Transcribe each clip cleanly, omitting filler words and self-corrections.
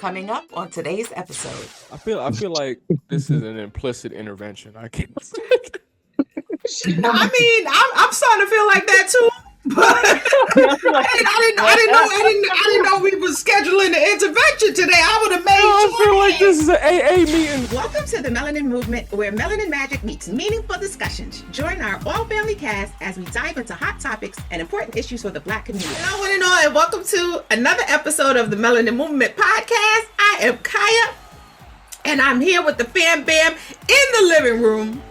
Coming up on today's episode. I feel like this is an implicit intervention. I can't. I mean, I'm starting to feel like that too. But I didn't know we were scheduling the intervention today. I would have made I sure. feel like this is an AA meeting. Welcome to the Melanin Movement, where melanin magic meets meaningful discussions. Join our all-family cast as we dive into hot topics and important issues for the Black community. Hello, one and all, and welcome to another episode of the Melanin Movement podcast. I am Kaya, and I'm here with the fam bam in the living room.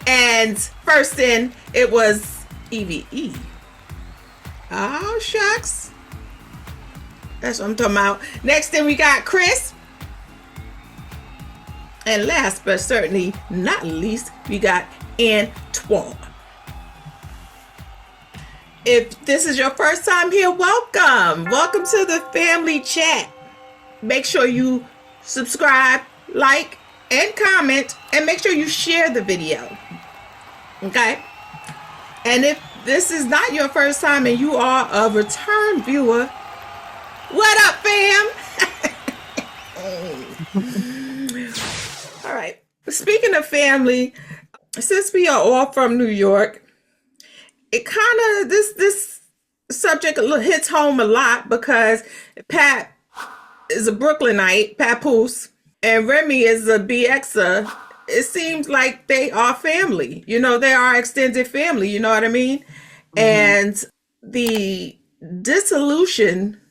And first in, it was EVE. Oh, shucks. That's what I'm talking about. Next in, we got Chris. And last but certainly not least, we got Antoine. If this is your first time here, welcome. Welcome to the family chat. Make sure you subscribe, like, and comment, and make sure you share the video. Okay? And if this is not your first time and you are a return viewer, what up, fam? All right. Speaking of family, since we are all from New York, it kind of, this subject hits home a lot because Pat is a Brooklynite, Papoose, and Remy is a BXer. It seems like they are family. You know, they are extended family. You know what I mean? Mm-hmm. And the dissolution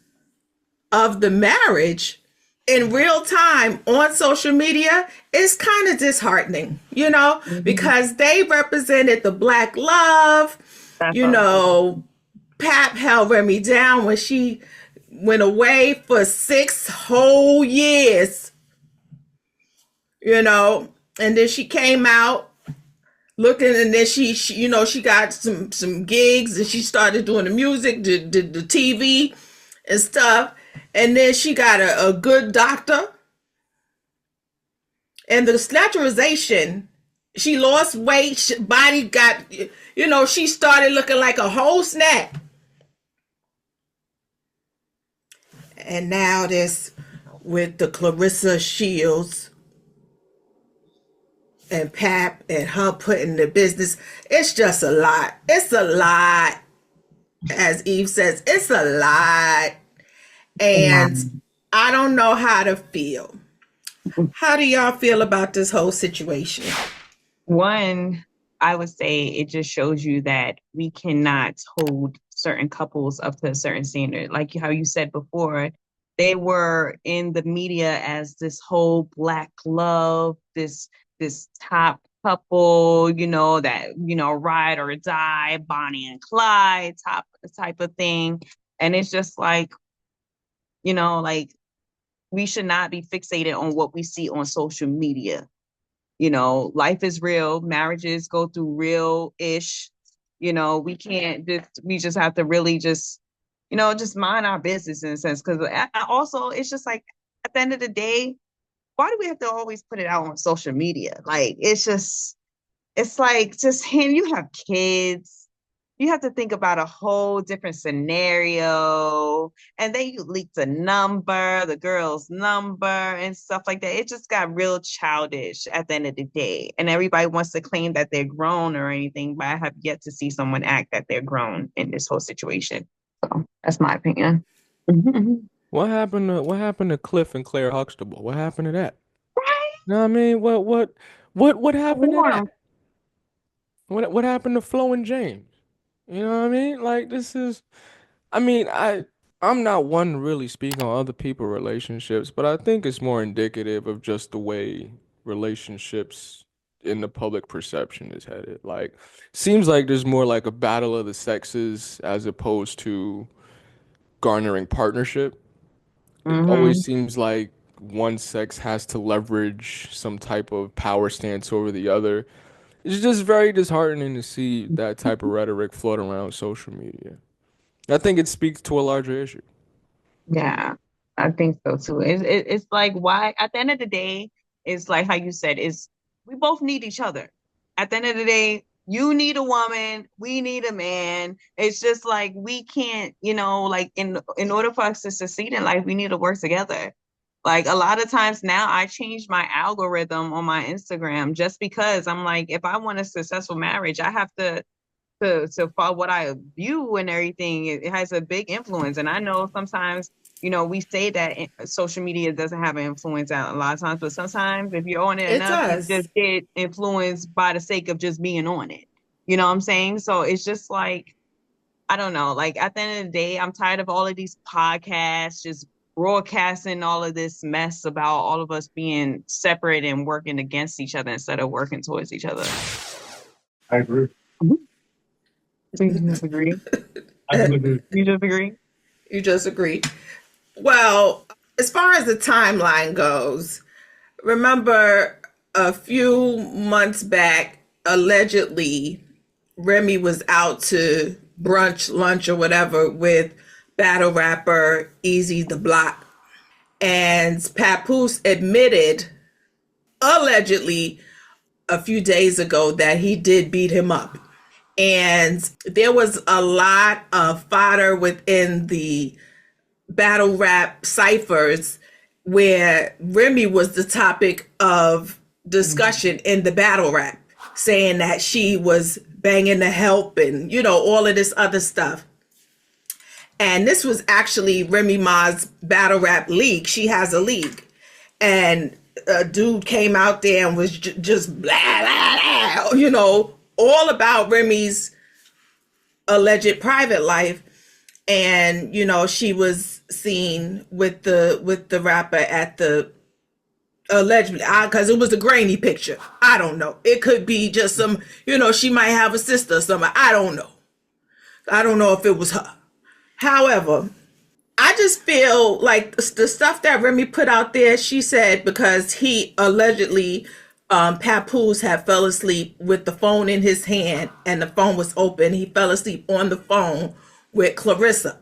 of the marriage in real time on social media is kind of disheartening, you know, because they represented the Black love. That's you know, Pap held Remy down when she went away for 6 whole years, you know. And then she came out looking, and then she you know, she got some gigs, and she started doing the music, the TV and stuff. And then she got a good doctor. And the snatcherization, she lost weight, body got, you know, she started looking like a whole snack. And now this with the Clarissa Shields and Pap and her putting the business, it's just a lot. It's a lot. As Eve says, it's a lot. And I don't know how to feel. How do y'all feel about this whole situation? One, I would say it just shows you that we cannot hold certain couples up to a certain standard. Like how you said before, they were in the media as this whole Black love, this top couple, you know, that, you know, ride or die, Bonnie and Clyde type of thing. And it's just like, you know, like, we should not be fixated on what we see on social media. You know, life is real. Marriages go through real-ish. You know, we just have to really just, you know, just mind our business in a sense. Because also, it's just like, at the end of the day, why do we have to always put it out on social media? Like, it's like, just him, you have kids. You have to think about a whole different scenario. And then you leaked the number, the girl's number and stuff like that. It just got real childish at the end of the day. And everybody wants to claim that they're grown or anything, but I have yet to see someone act that they're grown in this whole situation. So that's my opinion. What happened to Cliff and Claire Huxtable? What happened to that? Right? You know what I mean? What happened to that? What happened to Flo and James? You know what I mean? Like, this is, I mean, I'm not one to really speak on other people's relationships, but I think it's more indicative of just the way relationships in the public perception is headed. Like, seems like there's more like a battle of the sexes as opposed to garnering partnership. It always seems like one sex has to leverage some type of power stance over the other. It's just very disheartening to see that type of rhetoric float around social media. I think it speaks to a larger issue. Yeah, I think so too. It's like, why? At the end of the day, it's like how you said, we both need each other. At the end of the day, you need a woman, we need a man. It's just like we can't, like in order for us to succeed in life, we need to work together. Like a lot of times now I change my algorithm on my Instagram just because I'm like, if I want a successful marriage, I have to follow what I view and everything. It has a big influence. And I know sometimes, we say that social media doesn't have an influence a lot of times, but sometimes if you're on it It enough, you does. just get influenced by the sake of just being on it. You know what I'm saying? So it's just like, I don't know. Like at the end of the day, I'm tired of all of these podcasts just broadcasting all of this mess about all of us being separate and working against each other instead of working towards each other. I agree. So you just agree? I do agree. You just agree? You just agreed. Well, as far as the timeline goes, remember a few months back, allegedly, Remy was out to brunch, lunch, or whatever with battle rapper Easy the Block. And Papoose admitted, allegedly, a few days ago that he did beat him up. And there was a lot of fodder within the battle rap ciphers where Remy was the topic of discussion in the battle rap, saying that she was banging the help and, all of this other stuff. And this was actually Remy Ma's battle rap league. She has a league. And a dude came out there and was just blah, blah, blah, all about Remy's alleged private life. And, she was seen with the rapper at the allegedly, because it was a grainy picture. I don't know. It could be just some, she might have a sister or something. I don't know. I don't know if it was her. However, I just feel like the stuff that Remy put out there, she said, because he allegedly, Papoose had fell asleep with the phone in his hand and the phone was open. He fell asleep on the phone with Clarissa.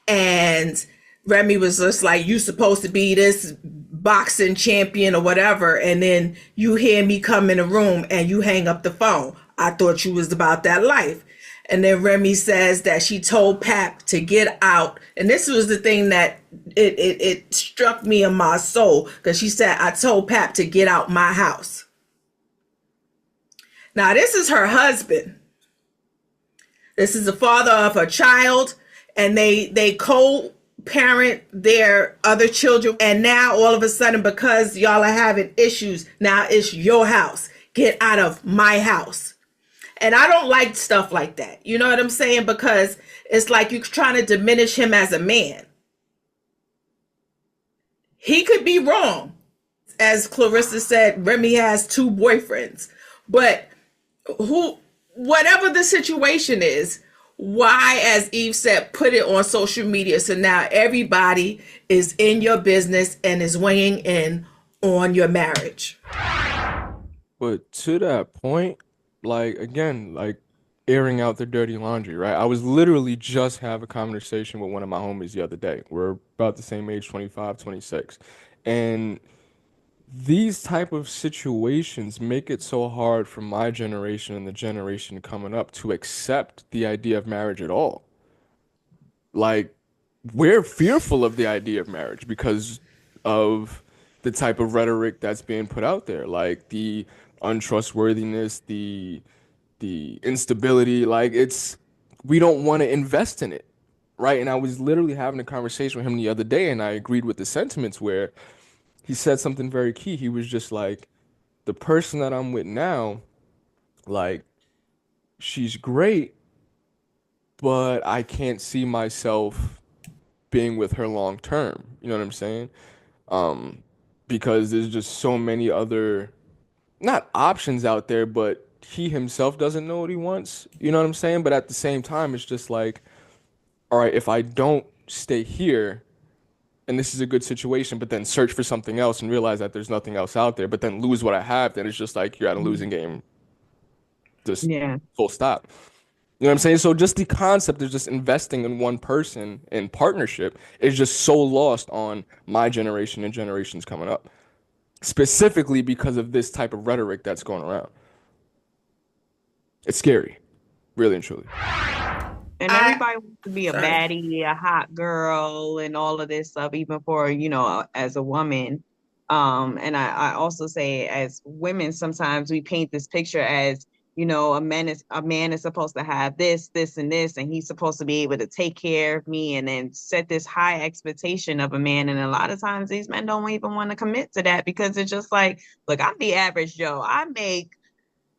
And Remy was just like, you supposed to be this boxing champion or whatever. And then you hear me come in the room and you hang up the phone. I thought you was about that life. And then Remy says that she told Pap to get out. And this was the thing that it struck me in my soul, because she said, I told Pap to get out my house. Now, this is her husband. This is the father of her child. And they co-parent their other children. And now all of a sudden, because y'all are having issues, now it's your house. Get out of my house. And I don't like stuff like that. You know what I'm saying? Because it's like you're trying to diminish him as a man. He could be wrong. As Clarissa said, Remy has 2 boyfriends. But whatever the situation is, why, as Eve said, put it on social media so now everybody is in your business and is weighing in on your marriage? But to that point, like again, like airing out the dirty laundry, right? I was literally just having a conversation with one of my homies the other day. We're about the same age, 25, 26. And these type of situations make it so hard for my generation and the generation coming up to accept the idea of marriage at all. Like, we're fearful of the idea of marriage because of the type of rhetoric that's being put out there, like the untrustworthiness, the instability. Like, we don't want to invest in it, right? And I was literally having a conversation with him the other day, and I agreed with the sentiments where he said something very key. He was just like, the person that I'm with now, like, she's great, but I can't see myself being with her long term. You know what I'm saying? Because there's just so many other, not options out there, but he himself doesn't know what he wants. You know what I'm saying? But at the same time, it's just like, all right, if I don't stay here, and this is a good situation, but then search for something else and realize that there's nothing else out there, but then lose what I have, then it's just like you're at a losing game. Just full stop. You know what I'm saying? So just the concept of just investing in one person in partnership is just so lost on my generation and generations coming up, specifically because of this type of rhetoric that's going around. It's scary, really and truly. And I everybody wants to be a sorry. baddie, a hot girl, and all of this stuff, even for, as a woman. And I also say, as women, sometimes we paint this picture as, a man is supposed to have this, this, and this, and he's supposed to be able to take care of me, and then set this high expectation of a man. And a lot of times these men don't even want to commit to that, because it's just like, look, I'm the average Joe.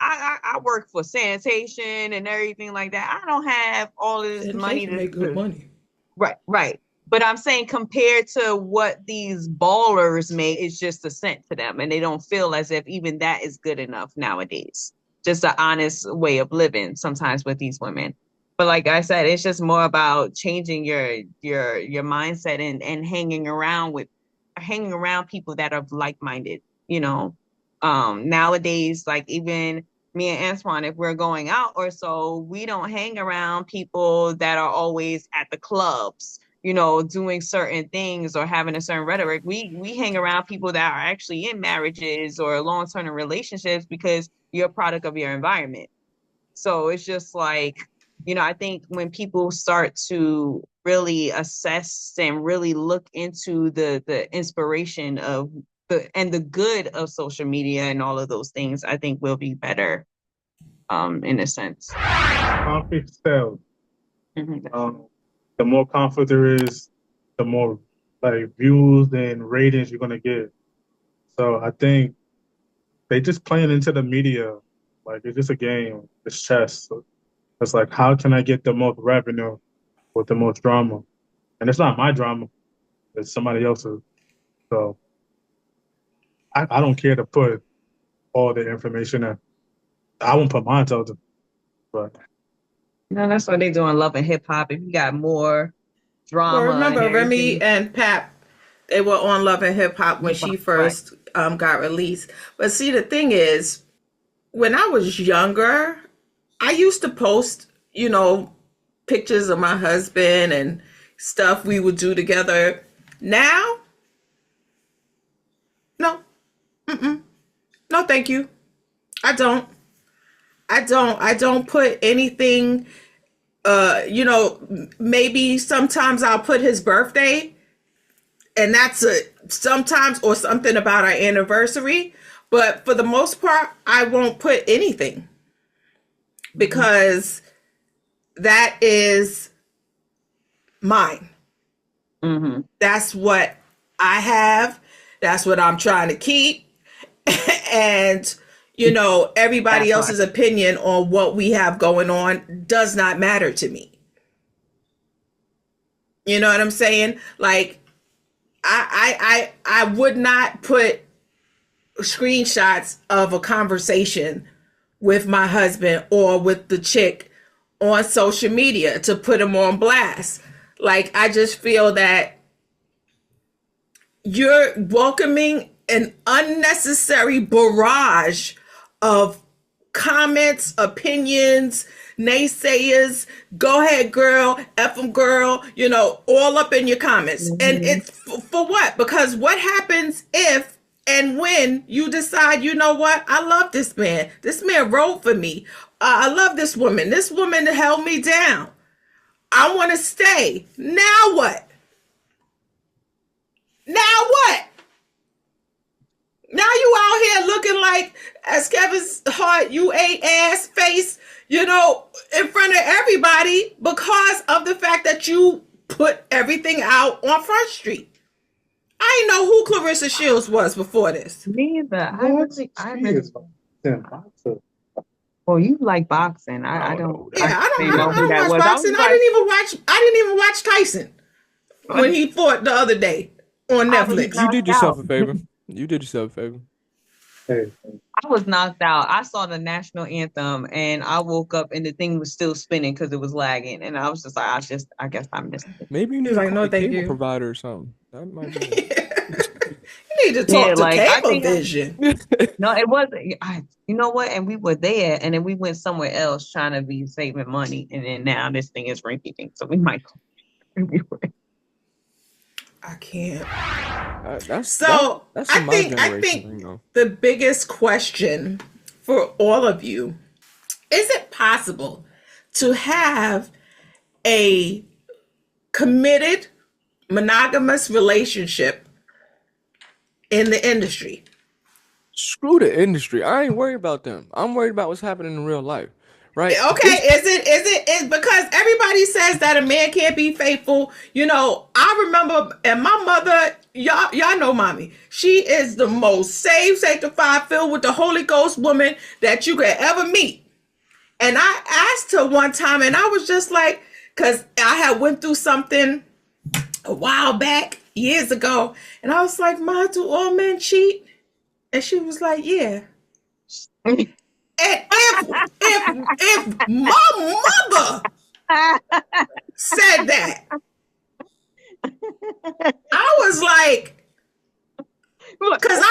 I work for sanitation and everything like that. I don't have all of this money to make good money. Right. But I'm saying, compared to what these ballers make, it's just a cent to them, and they don't feel as if even that is good enough nowadays. Just an honest way of living sometimes with these women. But like I said, it's just more about changing your mindset, and hanging around people that are like-minded. Nowadays, like, even me and Antoine, if we're going out or so, we don't hang around people that are always at the clubs, doing certain things or having a certain rhetoric. We hang around people that are actually in marriages or long-term relationships, because you're a product of your environment. So it's just like, I think when people start to really assess and really look into the inspiration of the good of social media and all of those things, I think we'll be better, in a sense. Conflict sells. Mm-hmm. The more conflict there is, the more like views and ratings you're gonna get. So I think they just playing into the media. Like, it's just a game. It's chess. So it's like, how can I get the most revenue with the most drama? And it's not my drama. It's somebody else's. So I don't care to put all the information in. I won't put mine out there. But No, that's what they do in Love and Hip Hop. If you got more Well, drama and remember Remy everything. and Pap, they were on Love and Hip Hop when she Right. first got released. But see, the thing is, when I was younger, I used to post, pictures of my husband and stuff we would do together. Now, no, no, thank you. I don't put anything. Maybe sometimes I'll put his birthday, and that's sometimes, or something about our anniversary. But for the most part, I won't put anything, because that is mine. Mm-hmm. That's what I have. That's what I'm trying to keep. And, everybody That's else's opinion on what we have going on does not matter to me. You know what I'm saying? Like, I would not put screenshots of a conversation with my husband or with the chick on social media to put them on blast. Like, I just feel that you're welcoming an unnecessary barrage of comments, opinions, naysayers. Go ahead, girl, F 'em, girl, all up in your comments. Mm-hmm. And it's for what? Because what happens if and when you decide, you know what? I love this man. This man wrote for me. I love this woman. This woman held me down. I want to stay. Now what? Now what? Now you out here looking like, as Kevin's Hart, you ate ass face, in front of everybody, because of the fact that you put everything out on Front Street. I didn't know who Clarissa Shields was before this. Me either. boxer. Well, you like boxing. I don't. Yeah, I didn't know who that don't watch was. boxing. I didn't even watch Tyson when he fought the other day on Netflix. You did yourself a favor. You did yourself a favor. Hey, I was knocked out. I saw the national anthem, and I woke up and the thing was still spinning because it was lagging, and I was just like, I guess I missed it. Maybe you need He's to like, call "No, a thank cable you." provider or something. That might be. You need to talk to I think Cablevision. no, it wasn't. You know what? And we were there, and then we went somewhere else trying to be saving money, and then now this thing is rinky-dink, so we might go everywhere. I can't. That's So that's I in my think generation. the biggest question for all of you Is it possible to have a committed monogamous relationship in the industry? Screw the industry. I ain't worried about them. I'm worried about what's happening in real life, right? Okay, is because everybody says that a man can't be faithful. You know, I remember, and my mother, y'all know mommy. She is the most saved, sanctified, filled with the Holy Ghost woman that you could ever meet. And I asked her one time, and I was just like, because I had went through something a while back, years ago, and I was like, Ma, do all men cheat? And she was like, yeah. And if my mother said that, I was like, because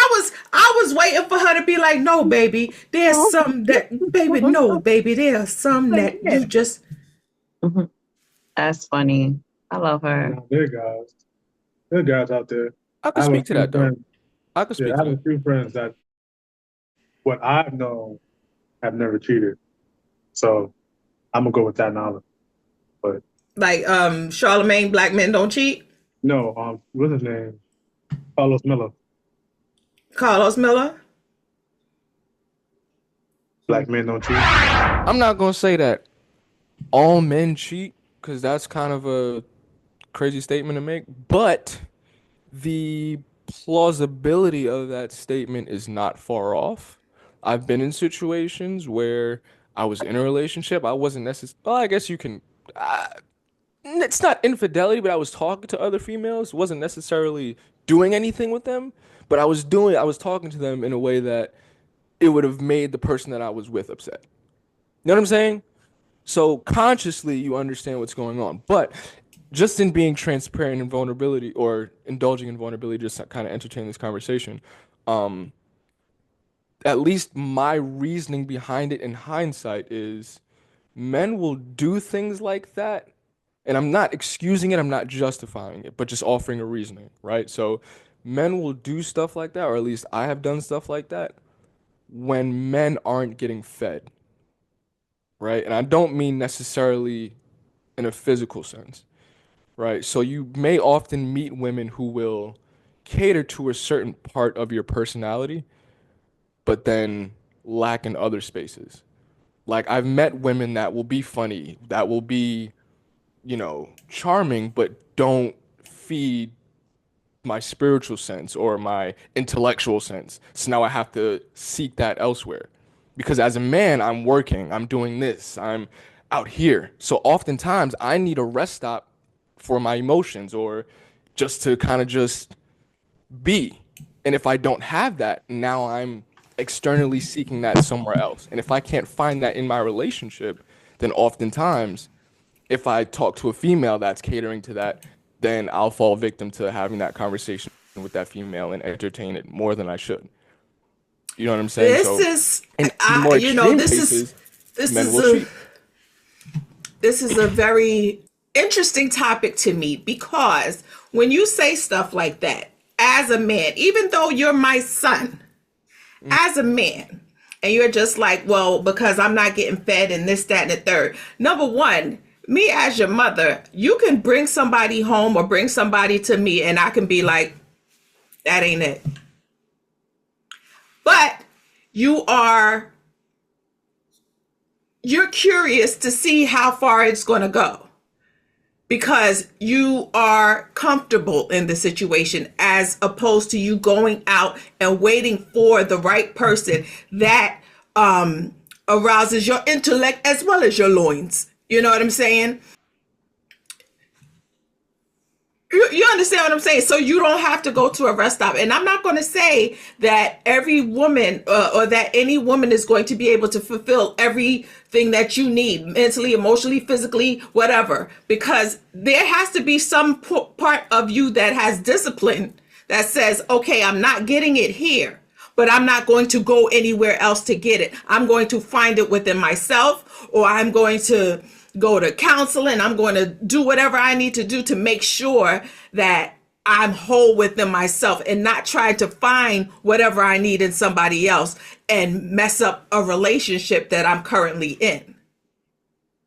I was waiting for her to be like, no, baby, there's some that, baby, no, baby, there's some that you just. That's funny. I love her. There are guys out there. I could speak to that, though. I could speak I to have a that. few friends that, what I've known, have never cheated. So I'm gonna go with that knowledge. But Like Charlemagne, black men don't cheat. no, what's his name? Carlos Miller. Carlos Miller. Black men don't cheat. I'm not gonna say that all men cheat, because that's kind of a crazy statement to make, but the plausibility of that statement is not far off. I've been in situations where I was in a relationship. I wasn't necessarily, well, I guess you can, it's not infidelity, but I was talking to other females, wasn't necessarily doing anything with them, but I was talking to them in a way that it would have made the person that I was with upset. You know what I'm saying? So consciously you understand what's going on, but just in being transparent and vulnerability, or indulging in vulnerability, just to kind of entertain this conversation, at least my reasoning behind it in hindsight is men will do things like that, and I'm not excusing it, I'm not justifying it, but just offering a reasoning, right? So men will do stuff like that, or at least I have done stuff like that, when men aren't getting fed, right? And I don't mean necessarily in a physical sense, right? So you may often meet women who will cater to a certain part of your personality, but then lack in other spaces. Like, I've met women that will be funny, that will be, charming, but don't feed my spiritual sense or my intellectual sense. So now I have to seek that elsewhere. Because as a man, I'm working, I'm doing this, I'm out here. So oftentimes I need a rest stop for my emotions, or just to kind of just be. And if I don't have that, now I'm externally seeking that somewhere else. And if I can't find that in my relationship, then oftentimes if I talk to a female that's catering to that, then I'll fall victim to having that conversation with that female and entertain it more than I should. You know what I'm saying? This is a very interesting topic to me, because when you say stuff like that, as a man, even though you're my son, as a man, and you're just like, well, because I'm not getting fed and this, that, and the third. Number one, me as your mother, you can bring somebody home or bring somebody to me and I can be like, that ain't it. But you're curious to see how far it's going to go, because you are comfortable in the situation, as opposed to you going out and waiting for the right person that arouses your intellect as well as your loins. You know what I'm saying? You understand what I'm saying? So you don't have to go to a rest stop. And I'm not going to say that every woman or that any woman is going to be able to fulfill everything that you need, mentally, emotionally, physically, whatever, because there has to be some part of you that has discipline that says, okay, I'm not getting it here, but I'm not going to go anywhere else to get it. I'm going to find it within myself, or I'm going to go to counseling. I'm going to do whatever I need to do to make sure that I'm whole within myself and not trying to find whatever I need in somebody else and mess up a relationship that I'm currently in.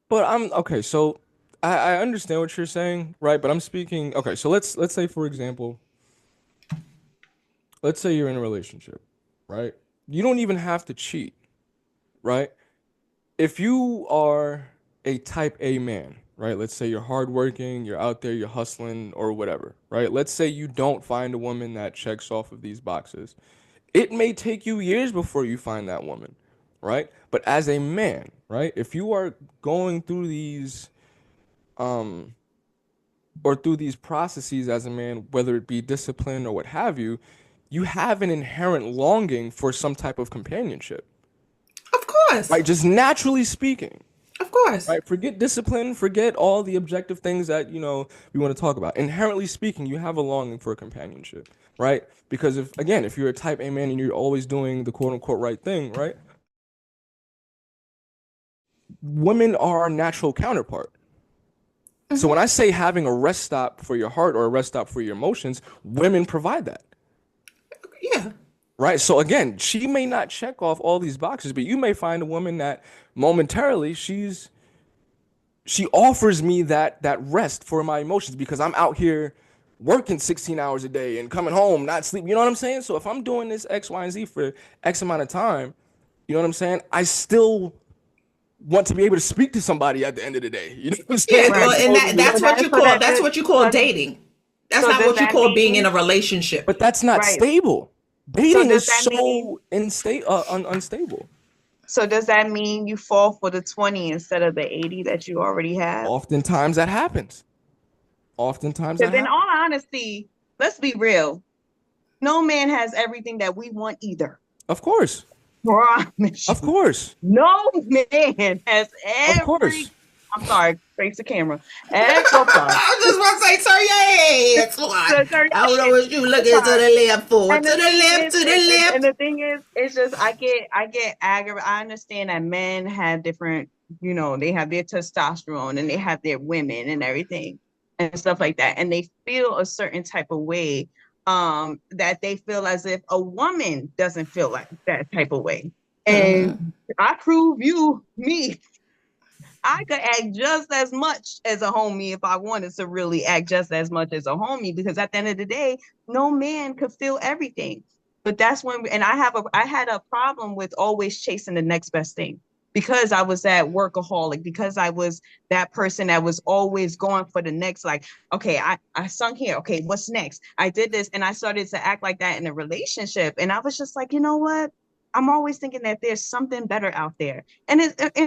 But I'm okay, so I understand what you're saying, right? But I'm speaking okay, so let's say for example, let's say you're in a relationship, right? You don't even have to cheat, right? If you are a type A man, right? Let's say you're hardworking, you're out there, you're hustling or whatever, right? Let's say you don't find a woman that checks off of these boxes. It may take you years before you find that woman, right? But as a man, right? If you are going through these or through these processes as a man, whether it be discipline or what have you have an inherent longing for some type of companionship, Of course. right? Just naturally speaking, Of course. right? Forget discipline, forget all the objective things that, we want to talk about. Inherently speaking, you have a longing for a companionship, right? Because if you're a type A man and you're always doing the quote unquote right thing, right? Women are our natural counterpart. So when I say having a rest stop for your heart or a rest stop for your emotions, women provide that. Yeah. Right. So again, she may not check off all these boxes, but you may find a woman that momentarily she offers me that rest for my emotions because I'm out here working 16 hours a day and coming home, not sleep. You know what I'm saying? So if I'm doing this X, Y, and Z for X amount of time, you know what I'm saying? I still want to be able to speak to somebody at the end of the day. You know what I'm saying? Yeah, well, and that's what you call dating. That's So not does what you that call being mean- in a relationship. But that's not Right. stable. Dating does is that mean- unstable. So does that mean you fall for the 20 instead of the 80 that you already have? Oftentimes that happens. Oftentimes that Because in happens. all honesty, let's be real. No man has everything that we want either. Of course. Promise Of you. course. No man has Of course. I'm sorry, face the camera. I'm so sorry. I just want to say, turn your head, Lord. Turn your I don't know what you looking to the left for. And To the left, to the And left. the thing is, it's just I get aggravated. I understand that men have different, they have their testosterone and they have their women and everything and stuff like that, and they feel a certain type of way, that they feel as if a woman doesn't feel like that type of way. And I prove me. I could act just as much as a homie if I wanted to really act just as much as a homie, because at the end of the day, no man could feel everything. But that's when, and I had a problem with always chasing the next best thing because I was that workaholic, because I was that person that was always going for the next, like, okay, I sung here. Okay, what's next? I did this. And I started to act like that in a relationship. And I was just like, you know what? I'm always thinking that there's something better out there. And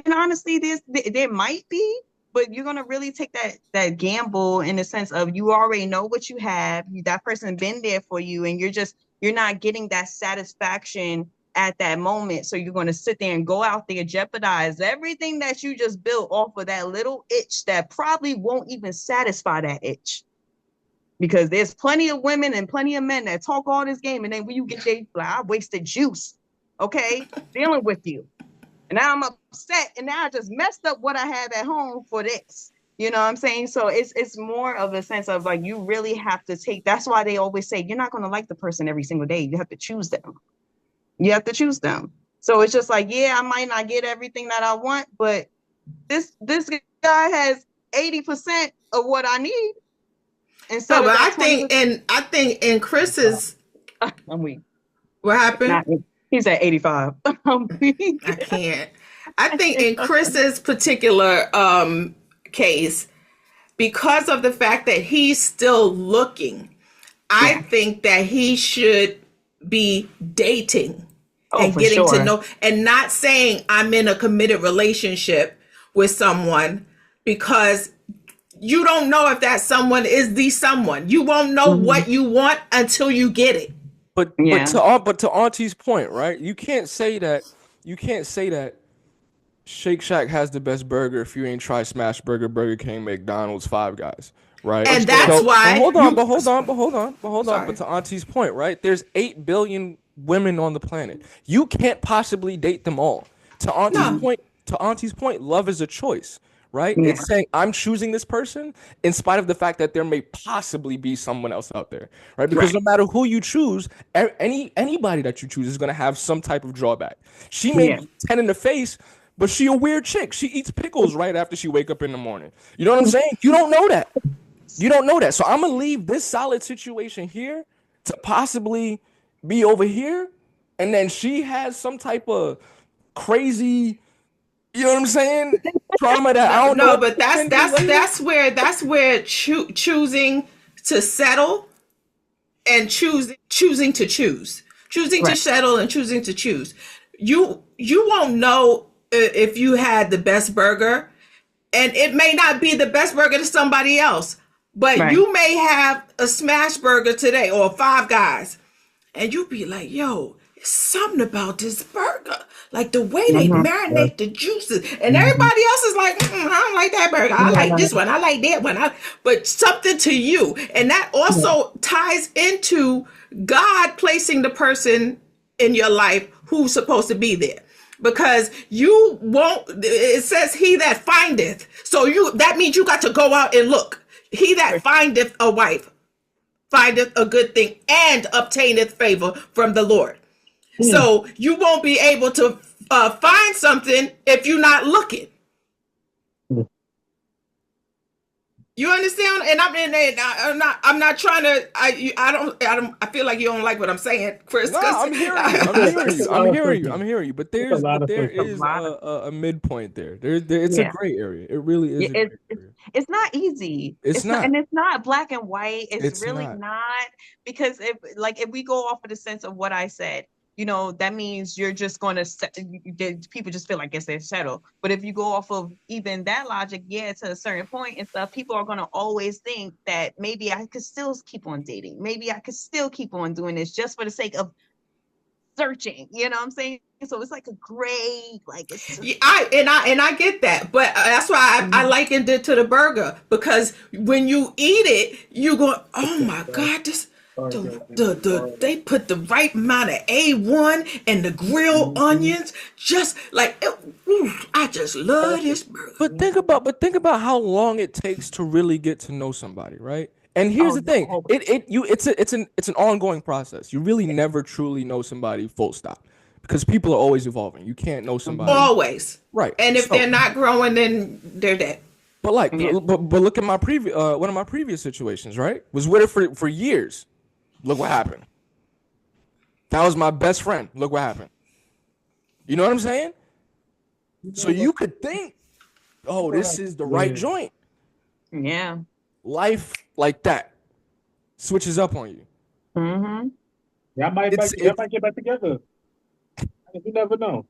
honestly, there might be, but you're gonna really take that gamble in the sense of you already know what you have. That person been there for you, and you're not getting that satisfaction at that moment. So you're gonna sit there and go out there, jeopardize everything that you just built off of that little itch that probably won't even satisfy that itch. Because there's plenty of women and plenty of men that talk all this game, and then when you get there, like, I wasted juice. Okay, dealing with you. And now I'm upset, and now I just messed up what I have at home for this. You know what I'm saying? So it's more of a sense of like, you really have to take, that's why they always say, you're not going to like the person every single day. You have to choose them. You have to choose them. So it's just like, yeah, I might not get everything that I want, but this guy has 80% of what I need. No, but I think in Chris's, I'm weak. What happened? He's at 85. I can't. I think in Chris's particular case, because of the fact that he's still looking, I think that he should be dating and getting to know, and not saying I'm in a committed relationship with someone, because you don't know if that someone is the someone. You won't know what you want until you get it. But to Auntie's point, right? You can't say that Shake Shack has the best burger if you ain't tried Smash Burger, Burger King, McDonald's, Five Guys, right? And that's why. Hold on. But to Auntie's point, right? There's 8 billion women on the planet. You can't possibly date them all. To Auntie's point, love is a choice, right? Yeah. It's saying I'm choosing this person in spite of the fact that there may possibly be someone else out there, right? Because no matter who you choose, anybody that you choose is going to have some type of drawback. She may Yeah. be 10 in the face, but she a weird chick. She eats pickles right after she wake up in the morning. You know what I'm saying? You don't know that. You don't know that. So I'm gonna leave this solid situation here to possibly be over here, and then she has some type of crazy, you know what I'm saying? Trauma that I don't know No, what but to get into later. that's where choosing to settle and choosing to choose, choosing to Right. settle and choosing to choose. You won't know if you had the best burger, and it may not be the best burger to somebody else, but Right. you may have a smash burger today or Five Guys, and you be like, yo, it's something about this burger. Like the way they Mhm. marinate the juices. And everybody else is like, I don't like that burger. I like this one. I like that one. But something to you. And that also ties into God placing the person in your life who's supposed to be there. Because you won't, it says he that findeth. So that means you got to go out and look. He that findeth a wife findeth a good thing and obtaineth favor from the Lord. So you won't be able to find something if you're not looking. You understand? And I'm not trying to. I feel like you don't like what I'm saying, Chris. No, 'cause- I'm hearing you. I'm hearing you. I'm hearing you. I'm hearing you. But There's a lot of there friction. is lot a midpoint there. It's a Yeah. gray area. It really is Yeah, a gray area. it's not easy. It's not. And it's not black and white. It's really not. not, because if we go off of the sense of what I said, that means you're just going to people just feel like it's their settle. But if you go off of even that logic, yeah, to a certain point and stuff, people are going to always think that maybe I could still keep on dating. Maybe I could still keep on doing this just for the sake of searching. You know what I'm saying? So it's like a gray, like it's just, I get that, but that's why I likened it to the burger, because when you eat it, you go, oh my God, this. They put the right amount of A1 and the grilled onions, just like I just love this burger. But think about how long it takes to really get to know somebody, right? And here's the thing: it's an ongoing process. You really never truly know somebody full stop, because people are always evolving. You can't know somebody Always, right. And if they're not growing, then they're dead. But but look at my previous one of my previous situations, right? Was with her for years. Look what happened. That was my best friend. Look what happened. You know what I'm saying? So you could think, oh, this is the right joint. yeah. Life like that switches up on you. Mm-hmm. Y'all might get back together. You never know.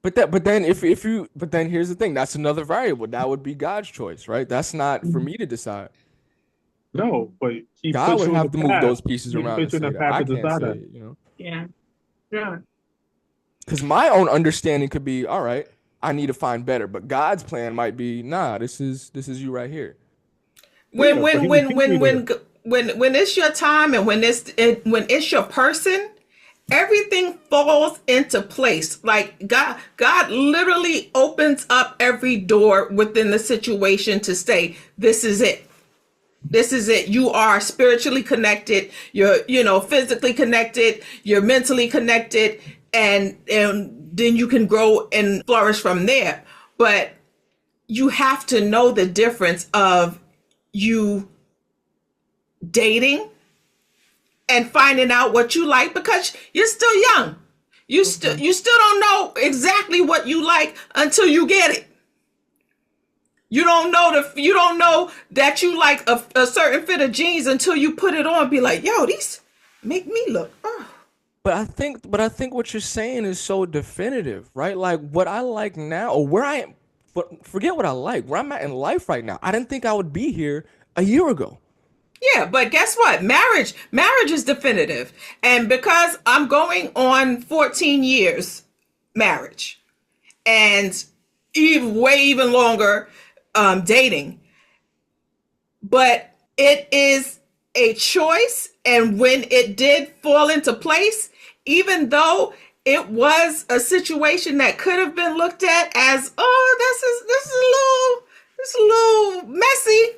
But then here's the thing. That's another variable. That would be God's choice, right? That's not for me to decide. No, but God would have to move those pieces around and say that. I can't say it, Yeah. Yeah. Because my own understanding could be, all right, I need to find better. But God's plan might be, nah, this is you right here. When it's your time and when it's your person, everything falls into place. Like God literally opens up every door within the situation to say, this is it. This is it. You are spiritually connected. You're, physically connected. You're mentally connected, and then you can grow and flourish from there. But you have to know the difference of you dating and finding out what you like, because you're still young. You still don't know exactly what you like until you get it. You don't know that you like a certain fit of jeans until you put it on and be like, yo, these make me look. But I think what you're saying is so definitive, right? Like what I like now, or where I am, but forget what I like, where I'm at in life right now. I didn't think I would be here a year ago. Yeah, but guess what? Marriage is definitive. And because I'm going on 14 years marriage and even longer dating, but it is a choice. And when it did fall into place, even though it was a situation that could have been looked at as, oh, this is a little, it's a little messy,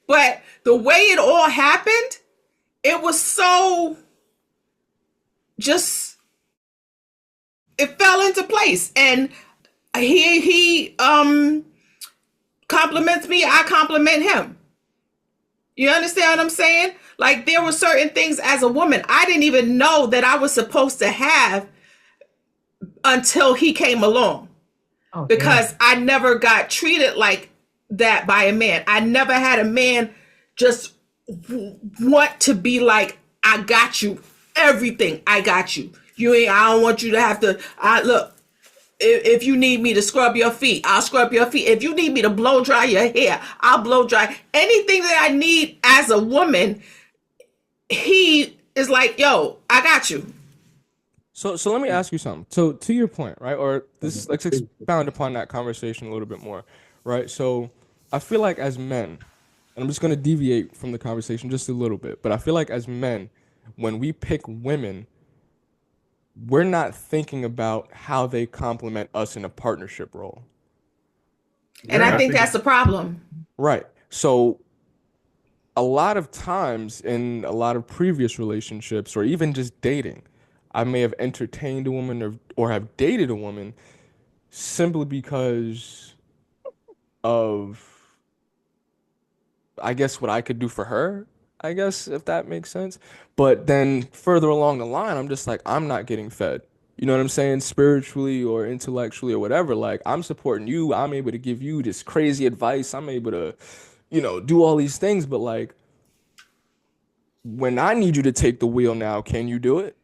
but the way it all happened, it was so just, it fell into place. And he compliments me, I compliment him. You understand what I'm saying? Like, there were certain things as a woman I didn't even know that I was supposed to have until he came along. Oh, because yeah. I never got treated like that by a man. I never had a man just want to be like, I got you, everything, I got you. I don't want you to have to, look, if you need me to scrub your feet, I'll scrub your feet. If you need me to blow dry your hair, I'll blow dry. Anything that I need as a woman, he is like, yo, I got you. So let me ask you something. So to your point, right? Or this, let's expound upon that conversation a little bit more, right? So I feel like as men, and I'm just going to deviate from the conversation just a little bit, but I feel like as men, when we pick women, we're not thinking about how they complement us in a partnership role. And I think that's the problem. Right. So a lot of times in a lot of previous relationships or even just dating, I may have entertained a woman or have dated a woman simply because of, I guess, what I could do for her, I guess, if that makes sense. But then further along the line, I'm just like, I'm not getting fed. You know what I'm saying? Spiritually or intellectually or whatever. Like, I'm supporting you. I'm able to give you this crazy advice. I'm able to, do all these things. But like, when I need you to take the wheel now, can you do it?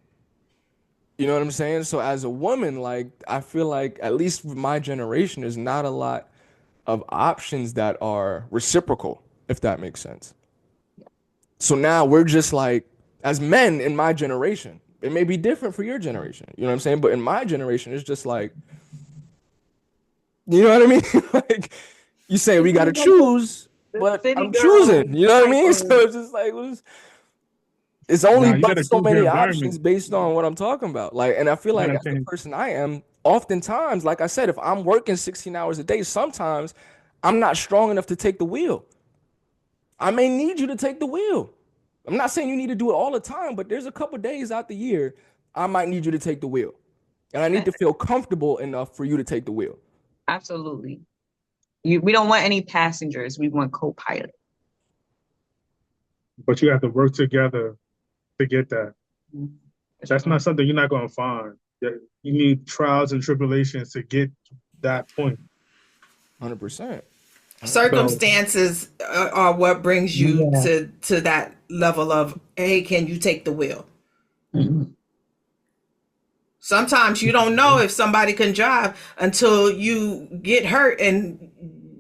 You know what I'm saying? So as a woman, like, I feel like, at least with my generation, there's not a lot of options that are reciprocal, if that makes sense. So now we're just like, as men in my generation, it may be different for your generation, you know what I'm saying? But in my generation, it's just like, you know what I mean? Like, you say we got to choose, but I'm choosing, you know what I mean? So it's just like, it's only but so many options based on what I'm talking about. Like, and I feel like as the person I am, oftentimes, like I said, if I'm working 16 hours a day, sometimes I'm not strong enough to take the wheel. I may need you to take the wheel. I'm not saying you need to do it all the time, but there's a couple days out the year I might need you to take the wheel. And I need to feel comfortable enough for you to take the wheel. Absolutely. We don't want any passengers. We want co-pilot. But you have to work together to get that. That's not something you're not going to find. You need trials and tribulations to get that point. 100%. Circumstances are what brings you to that level of, hey, can you take the wheel? Mm-hmm. Sometimes you don't know if somebody can drive until you get hurt and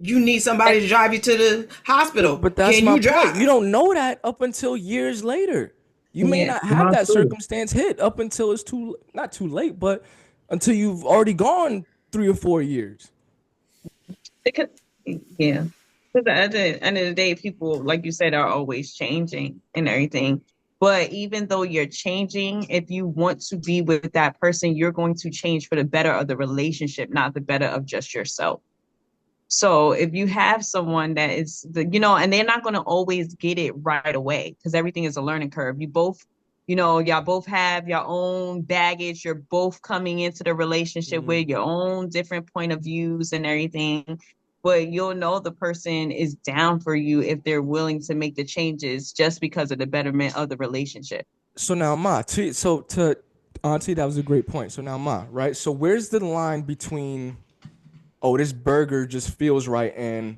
you need somebody to drive you to the hospital. But that's my point. You don't know that up until years later. You may not have that circumstance hit up until it's not too late, but until you've already gone 3 or 4 years. Because at the end of the day, people, like you said, are always changing and everything. But even though you're changing, if you want to be with that person, you're going to change for the better of the relationship, not the better of just yourself. So if you have someone that is, and they're not going to always get it right away because everything is a learning curve. You both, y'all both have your own baggage. You're both coming into the relationship with your own different point of views and everything. But you'll know the person is down for you if they're willing to make the changes just because of the betterment of the relationship. So now, Ma, to Auntie, that was a great point. So now, Ma, right? So where's the line between, oh, this burger just feels right and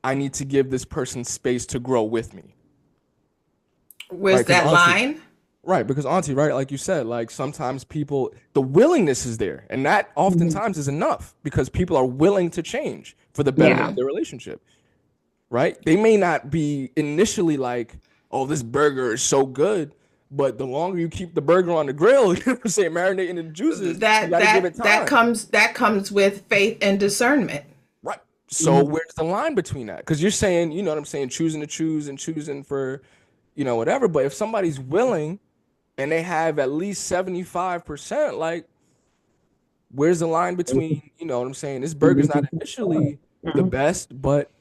I need to give this person space to grow with me? Where's that line? Right, because Auntie, right, like you said, like sometimes people, the willingness is there. And that oftentimes is enough because people are willing to change for the betterment of their relationship, right? They may not be initially like, oh, this burger is so good, but the longer you keep the burger on the grill, you know what I'm saying, marinating in the juices, that comes with faith and discernment. Right. So where's the line between that? Because you're saying, you know what I'm saying, choosing to choose and choosing for, whatever. But if somebody's willing and they have at least 75%, like, where's the line between, you know what I'm saying, this burger's not initially the best, but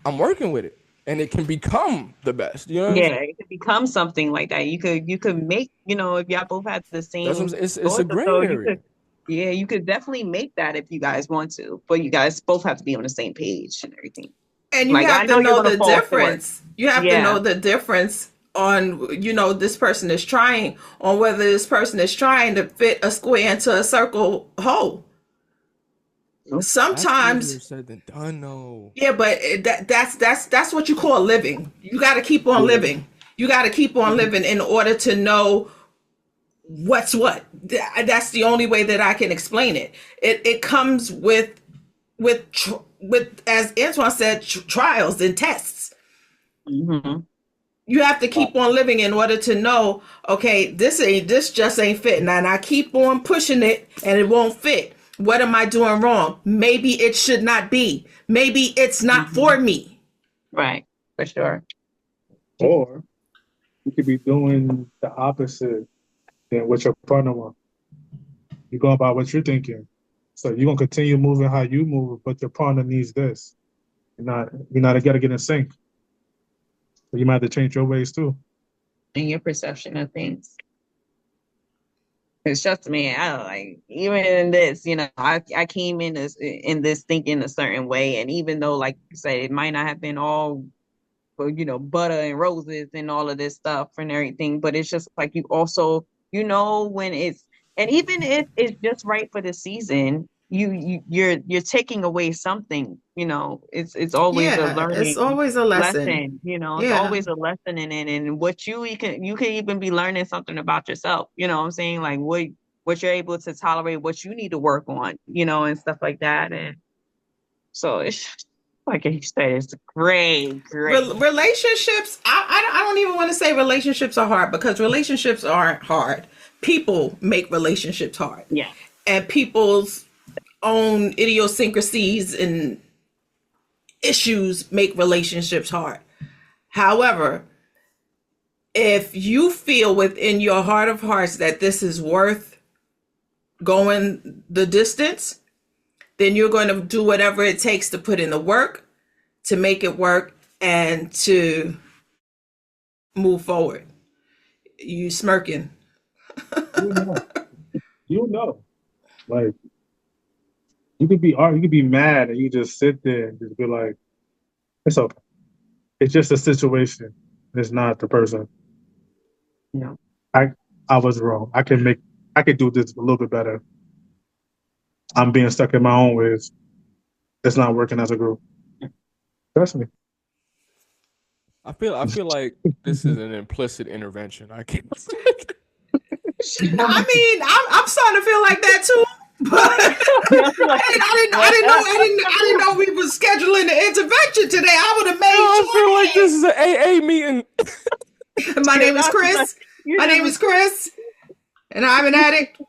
I'm working with it, and it can become the best. You know what I'm Yeah, saying? it could become something like that. You could make, if y'all both had the That's what I'm same saying. It's a thoughts, gray so area. you could definitely make that if you guys want to, but you guys both have to be on the same page and everything. And you Like, I have to know you're know gonna the fall for it. difference. You have to Yeah. know the difference on, this person is trying, on whether this person is trying to fit a square into a circle hole. That's easier Sometimes, said than done, though. yeah, but that's what you call living. You got to keep on Yeah. living. You got to keep on living in order to know what's what. That's the only way that I can explain it. It comes with as Antoine said, trials and tests. Mm-hmm. You have to keep on living in order to know, okay, this just ain't fitting, and I keep on pushing it and it won't fit. What am I doing wrong? Maybe it should not be. Maybe it's not for me. Right, for sure. Or you could be doing the opposite than what your partner wants. You go about what you're thinking. So you're gonna continue moving how you move, but your partner needs this. You're not gotta get in sync. So you might have to change your ways too. And your perception of things. It's just me. I don't like, even in this, I came in this thinking a certain way, and even though, like you said, it might not have been all, butter and roses and all of this stuff and everything, but it's just like you also, when it's, and even if it's just right for the season, you're taking away something. It's always a Yeah, it's learning always a lesson. lesson. It's Yeah. always a lesson in it, and what you can even be learning something about yourself. You know what I'm saying? Like what you're able to tolerate, what you need to work on, and stuff like that. And so it's like you said, it's great. Relationships, I don't even want to say relationships are hard, because relationships aren't hard. People make relationships hard. Yeah. And people's own idiosyncrasies and issues make relationships hard. However, if you feel within your heart of hearts that this is worth going the distance, then you're going to do whatever it takes to put in the work to make it work and to move forward. You smirking. You know. You know. Like you could be mad and you just sit there and just be like, it's okay. It's just a situation. It's not the person. Yeah. I was wrong. I could do this a little bit better. I'm being stuck in my own ways. It's not working as a group. Trust me. I feel like this is an implicit intervention. I can't. I mean, I'm starting to feel like that too. But I didn't know we were scheduling the intervention today. I would have made I sure. feel like this is an AA meeting. My name is Chris. My name is Chris, and I'm an addict.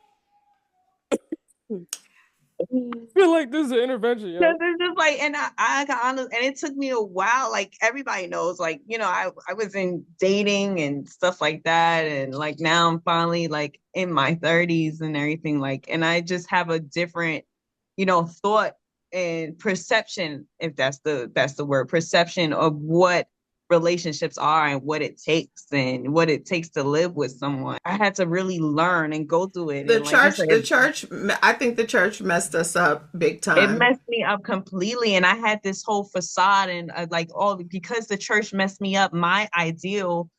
I feel like this is an intervention, yo. It's just like, and I got honest, and it took me a while. Like everybody knows, like I was in dating and stuff like that, and like now I'm finally like in my 30s and everything, like, and I just have a different, thought and perception, if that's the word, perception of what relationships are and what it takes to live with someone. I had to really learn and go through it. The And like you said, church. I think the church messed us up big it time. messed me up completely, and I had this whole facade and because the church messed me up. My ideal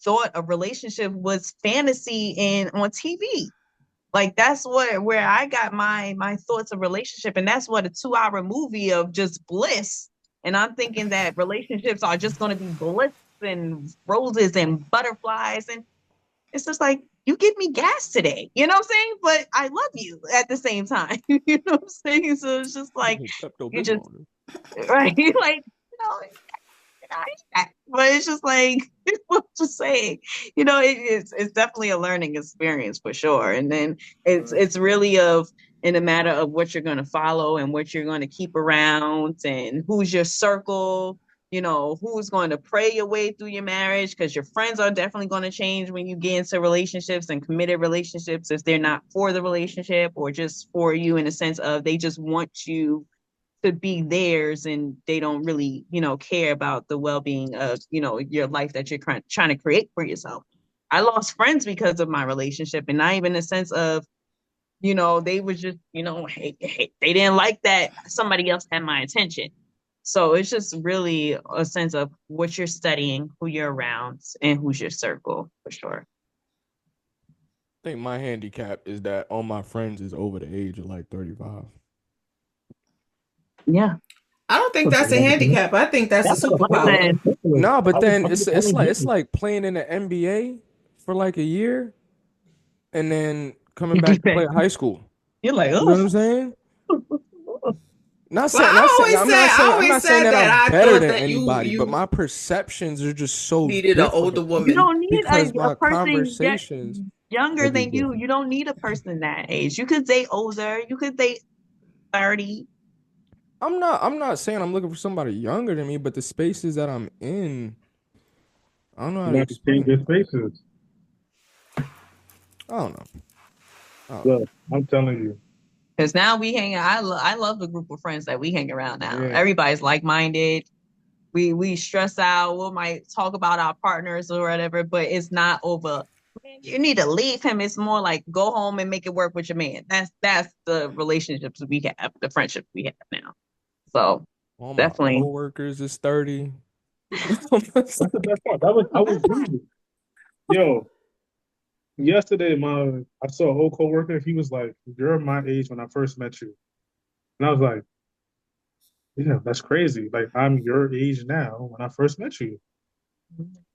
thought of relationship was fantasy and on TV. Like that's where I got my thoughts of relationship, and that's what a 2-hour movie of just bliss. And I'm thinking that relationships are just going to be bliss and roses and butterflies, and it's just like, you give me gas today, you know what I'm saying? But I love you at the same time, you know what I'm saying? So it's just like, you just, right? Like, but it's just like, I'm just saying, it's definitely a learning experience for sure. And then it's really in a matter of what you're going to follow and what you're going to keep around and who's your circle, who's going to pray your way through your marriage, because your friends are definitely going to change when you get into relationships and committed relationships, if they're not for the relationship or just for you in the sense of they just want you to be theirs, and they don't really, care about the well-being of, your life that you're trying to create for yourself. I lost friends because of my relationship, and not even in the sense of, they was just, hey, they didn't like that somebody else had my attention. So it's just really a sense of what you're studying, who you're around, and who's your circle, for sure. I think my handicap is that all my friends is over the age of like 35. Yeah. I don't think that's a handicap. I think that's a superpower. No, but then it's like playing in the NBA for like a year and then coming back to play high school. You're like, You know what I'm saying? Not saying, I I'm not saying that I'm better than that anybody, you but my perceptions are just so needed different. an older woman. you don't need because a my person conversations younger would be than you. different. You don't need a person that age. You could date older. You could date 30. I'm not saying I'm looking for somebody younger than me, but the spaces that I'm in, I don't know how to Not to change explain. their spaces. I don't know. Look, I'm telling you. Because now we hang out. I love the group of friends that we hang around now. Yeah. Everybody's like-minded. We stress out. We might talk about our partners or whatever, but it's not over. You need to leave him. It's more like go home and make it work with your man. That's the relationships we have, the friendships we have now. So All my definitely. coworkers is 30. That's the best part. I was reading. Yo, yesterday I saw an old coworker. He was like, "You're my age when I first met you," and I was like, "Yeah, that's crazy. Like I'm your age now when I first met you."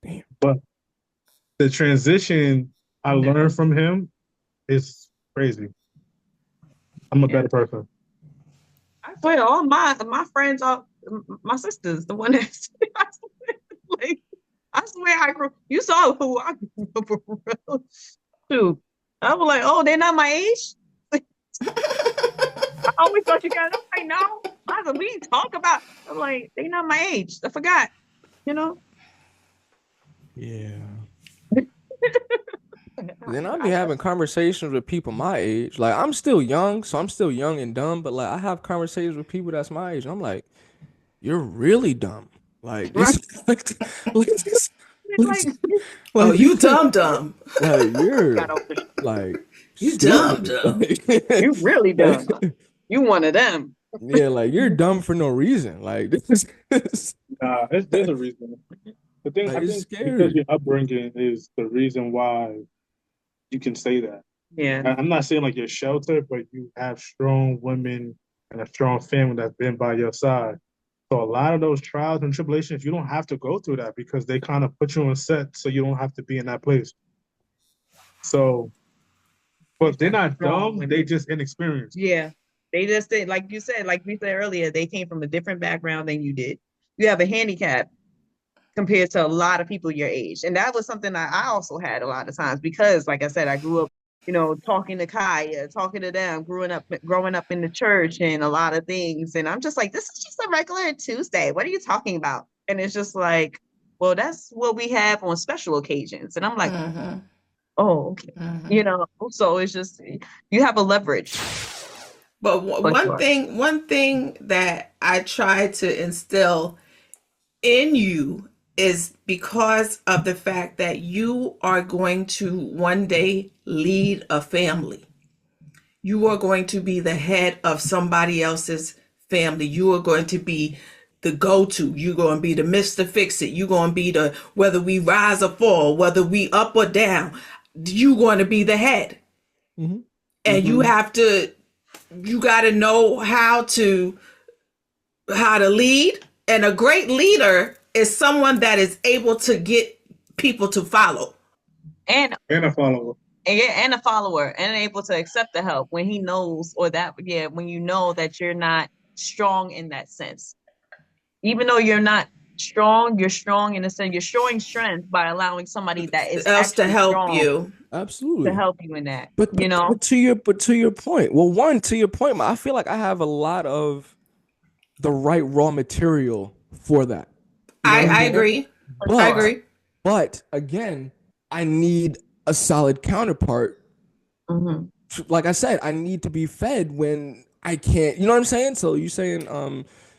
Damn. But the transition I learned from him is crazy. I'm a better person. I swear, all my friends are my sisters. The one that's like, I swear I grew. You saw who I grew up around. Dude, I was like, oh, they're not my age. I always thought you guys. I'm like, no. I said, we talk about. I'm like, they're not my age. I forgot. Yeah. Then I'll be having conversations with people my age. Like I'm still young, so I'm still young and dumb. But like I have conversations with people that's my age, and I'm like, "You're really dumb." Like this, Like, oh, you dumb. Like you're like You stupid. dumb. you really dumb. You one of them. Yeah, like you're dumb for no reason. Like this is Nah, there's a reason. The thing like, I it's think scary. because your upbringing is the reason why you can say that. Yeah. I'm not saying like you're sheltered, but you have strong women and a strong family that's been by your side. So a lot of those trials and tribulations, you don't have to go through that because they kind of put you on set so you don't have to be in that place. So, but they're not dumb, they just inexperienced. Yeah. They just did, like you said, like we said earlier, they came from a different background than you did. You have a handicap compared to a lot of people your age. And that was something I also had a lot of times because, like I said, I grew up, talking to Kaya, talking to them, growing up in the church and a lot of things. And I'm just like, this is just a regular Tuesday. What are you talking about? And it's just like, well, that's what we have on special occasions. And I'm like, oh, okay. So it's just, you have a leverage. But one thing that I try to instill in you is because of the fact that you are going to one day lead a family. You are going to be the head of somebody else's family. You are going to be the go-to. You're going to be the Mr. Fix-It. You're going to be the, whether we rise or fall, whether we up or down, you're going to be the head. Mm-hmm. And you got to know how to lead. And a great leader is someone that is able to get people to follow. And a follower. And a follower, and able to accept the help when he knows, when you know that you're not strong in that sense. Even though you're not strong, you're strong in a sense. You're showing strength by allowing somebody that is else to help strong you. Absolutely. To help you in that. But to your point. Well, to your point, I feel like I have a lot of the right raw material for that. I agree. But again, I need a solid counterpart. Mm-hmm. Like I said, I need to be fed when I can't. You know what I'm saying? So you saying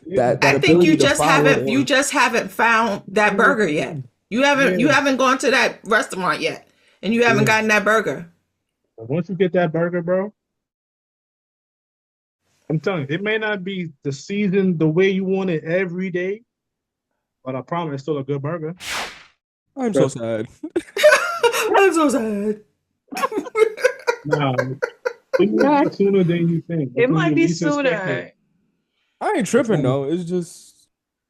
Yeah. that I think ability to follow you or just haven't found that burger yet. You Yeah. haven't gone to that restaurant yet, and you haven't Yeah. gotten that burger. And once you get that burger, bro, I'm telling you, it may not be the season the way you want it every day, but I promise it's still a good burger. I'm so Trust me. sad. I'm so sad. Nah, it might be sooner than you think. It It's when might you be least expect sooner. it. I ain't tripping though. It's just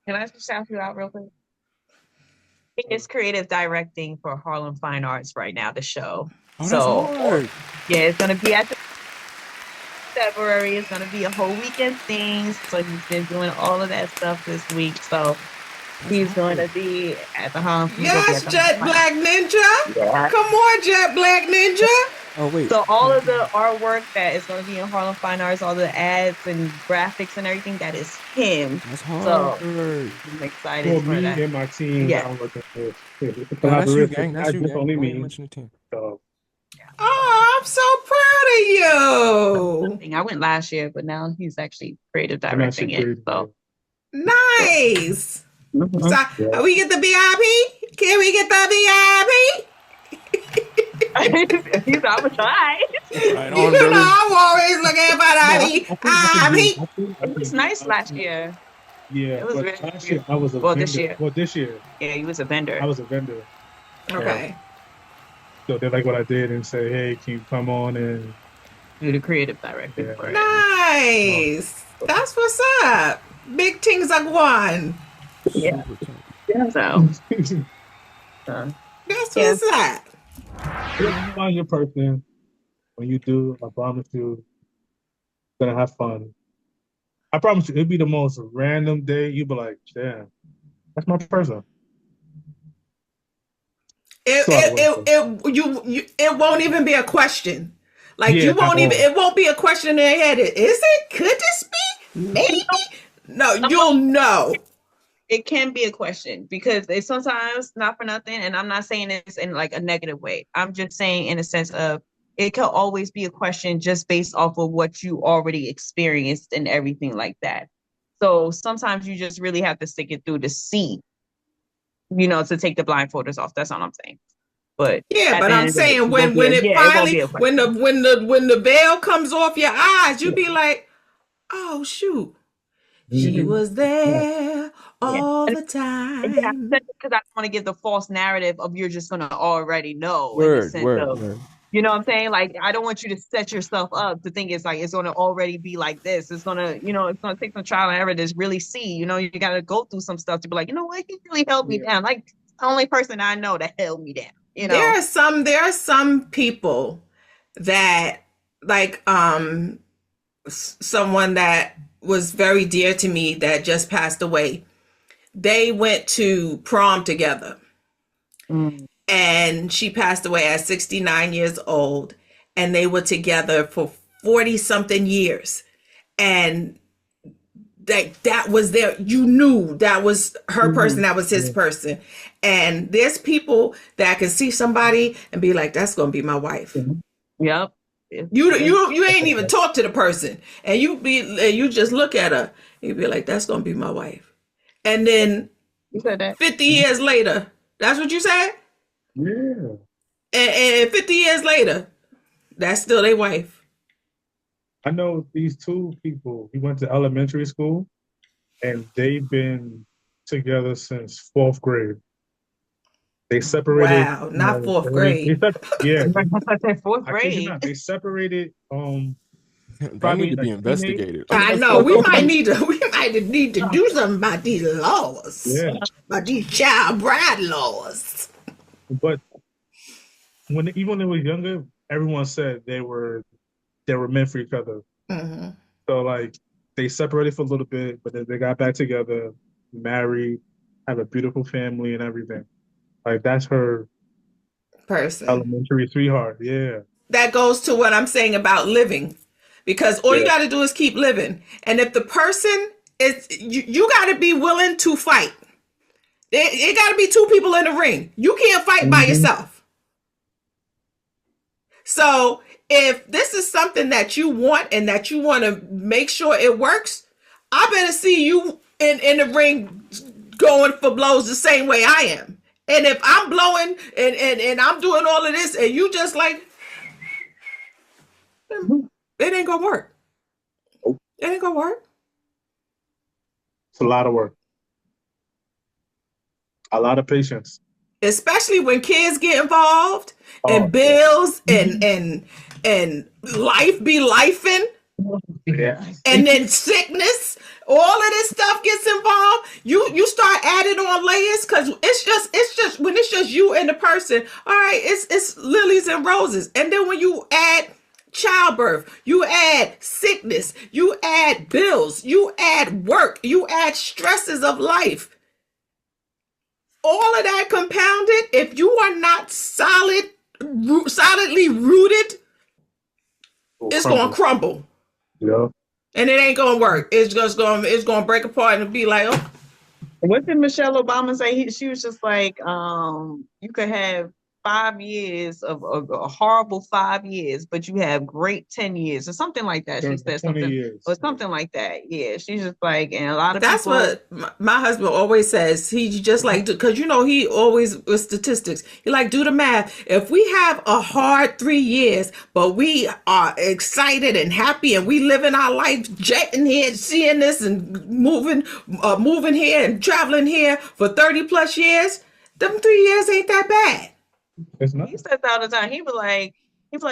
Can I just shout you out real quick? It's creative directing for Harlem Fine Arts right now, the show. oh, that's hard. Yeah, it's gonna be at the February. It's gonna be a whole weekend thing. So he's been doing all of that stuff this week. So he's going to be at the Harlem. Yes, Jet Black Ninja. Yeah. Come on, Jet Black Ninja. Oh wait. So all of the artwork that is going to be in Harlem Fine Arts, all the ads and graphics and everything, that is him. That's hard. So I'm excited For for me that. and my team, Yeah. I'm looking for it. It's a Nah, that's you, collaboration. gang. That's Not you, just gang. only Don't even me. mention the team. So Oh, I'm so proud of you. I went last year, but now he's actually creative I'm directing actually it. pretty So Nice. Mhm. So, Yeah. we get the VIP? Can we get the VIP? He's outside. Right You on, know, brother. I'm always looking for the VIP. It was nice last year. Yeah, It was but really last year I was a well, vendor. this year. Well, this year Yeah, he was a vendor. I was a vendor. Okay. So they like what I did and say, hey, can you come on and Do the creative directing Yeah. for it. Nice. That's what's up. Big things are going. Yeah. Super tight. Yeah, so That's Yeah. what's up. just find your person. When you do, I promise you, you're gonna have fun. I promise you, it'll be the most random day. You'll be like, damn, that's my person. It won't even be a question. Like Yeah, you won't at even all. it won't be a question in their head. Is it? Could this be? Maybe. No, you'll know. it can be a question because it's sometimes not for nothing. And I'm not saying this in like a negative way. I'm just saying in a sense of it can always be a question just based off of what you already experienced and everything like that. So sometimes you just really have to stick it through to see, to take the blindfolders off. That's all I'm saying. But Yeah, at but the I'm end of the day, saying it when won't be it it won't finally be a question. when the veil comes off your eyes, you'll be like, oh shoot, she Mhm. was there all And the time. because I don't want to give the false narrative of you're just gonna already know in the Word, sense word, of word. you know what I'm saying? Like I don't want you to set yourself up to think it's like it's gonna already be like this. It's gonna, it's gonna take some trial and error to really see. You gotta go through some stuff to be like, you know what, he really held me down. Like the only person I know that held me down. There are some people that like someone that was very dear to me that just passed away. They went to prom together. And she passed away at 69 years old, and they were together for 40 something years. And that was you knew that was her person, that was his person. And there's people that can see somebody and be like, that's gonna be my wife. Yep. You ain't even talk to the person, and you just look at her, and you be like, that's gonna be my wife. And then You said that. 50 years later, that's what you said? Yeah. And 50 years later, that's still their wife. I know these two people. We went to elementary school, and they've been together since 4th grade. They separated. Wow, not 4th grade. Yeah, I said fourth I kid you grade. not. They separated. They Probably need to be a teenage- investigated. I know we might need to do something about these laws. Yeah, About these child bride laws. but even when they were younger, everyone said they were meant for each other. Mm-hmm. So like they separated for a little bit, but then they got back together, married, have a beautiful family and everything. Like that's her Person. elementary sweetheart. Yeah. That goes to what I'm saying about living, because all you Yeah. got to do is keep living. And if the person is, you got to be willing to fight. It got to be two people in the ring. You can't fight by yourself. So if this is something that you want and that you want to make sure it works, I better see you in the ring going for blows the same way I am. And if I'm blowing and I'm doing all of this and you just like, it ain't gonna work. It ain't gonna work. It's a lot of work. A lot of patience. Especially when kids get involved and bills and life be lifing. Yeah. And then sickness, all of this stuff gets involved. You start adding on layers because it's just when it's just you and the person. All right, it's lilies and roses. And then when you add childbirth, you add sickness, you add bills, you add work, you add stresses of life. All of that compounded, if you are not solidly rooted, it's going to crumble. Yeah. And it ain't going to work. It's going to break apart and be like, oh. What did Michelle Obama say? She was just like, you could have 5 years of a horrible 5 years, but you have great 10 years or something like that. She said something years. or something like that. Yeah, she's just like, and a lot of that's people. what my husband always says. He just like, because he always with statistics. He like, do the math. If we have a hard 3 years, but we are excited and happy and we living our life, jetting here, seeing this and moving here and traveling here for 30 plus years, them 3 years ain't that bad. It's not. He says all the time. He was like,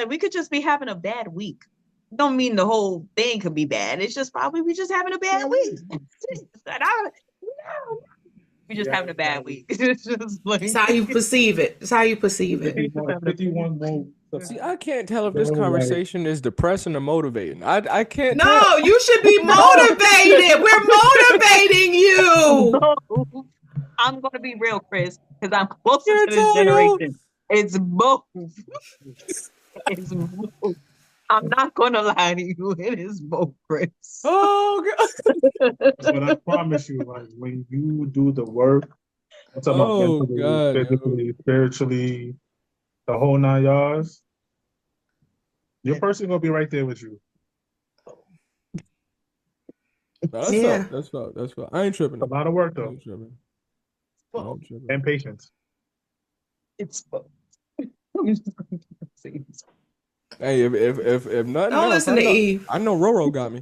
we could just be having a bad week. Don't mean the whole thing could be bad. It's just probably we just having a bad week. We just having a bad week. It's just like, It's how you perceive it. It's how you perceive it. 51 more. See, I can't tell if this conversation is depressing or motivating. I can't No, tell. you should be motivated. We're motivating you. I'm going to be real, Chris, because I'm closer to this generation. It's both. It's both. I'm not going to lie to you. It is both, Chris. Oh, God. But I promise you, like, when you do the work, I'm talking about mentally, physically, spiritually, the whole 9 yards, your person going to be right there with you. That's fine. I ain't tripping. It's a lot of work, though. I ain't tripping. And patience. It's both. Hey, if nothing Don't else, listen to Eve. I know Roro got me.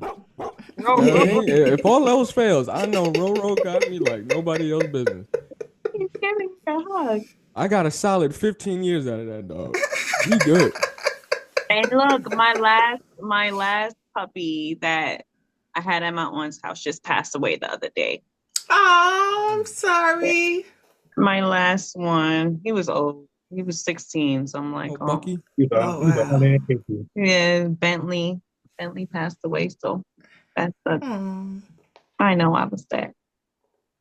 If all else fails, I know Roro got me like nobody else business. He's giving me a hug. I got a solid 15 years out of that dog. We good. And look, my last puppy that I had at my aunt's house just passed away the other day. Oh, I'm sorry. My last one, he was old. He was 16, so I'm like, Bucky. Wow. Yeah, Bentley passed away, so that's I know I was there.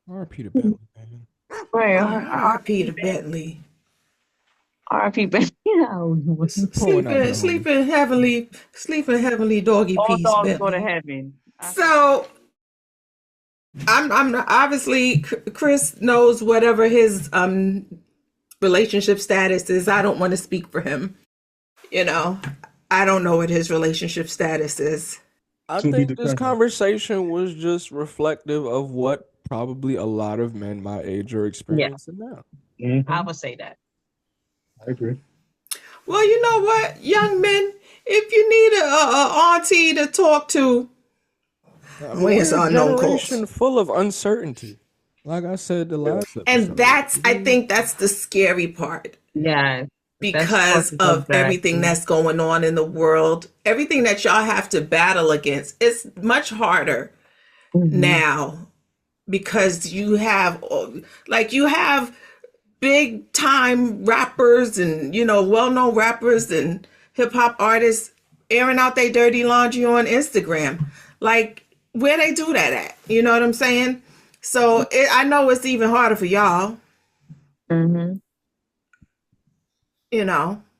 R.I.P. to Bentley, man. R.I.P. to Bentley. R.I.P. Bentley. Sleeping heavenly doggy All peace. dogs Bentley. go to heaven. So I'm obviously Chris knows whatever his relationship status is. I don't want to speak for him. I don't know what his relationship status is. I think this conversation was just reflective of what probably a lot of men my age are experiencing now. Mm-hmm. I would say that. I agree. Well, you know what, young men, if you need a auntie to talk to, we're a generation full of uncertainty. Like I said the last episode. And I think that's the scary part. Yeah. Because of everything that's going on in the world, everything that y'all have to battle against, it's much harder now because you have big time rappers and, well-known rappers and hip hop artists airing out their dirty laundry on Instagram. Like, where they do that at? You know what I'm saying? So I know it's even harder for y'all. Mm-hmm.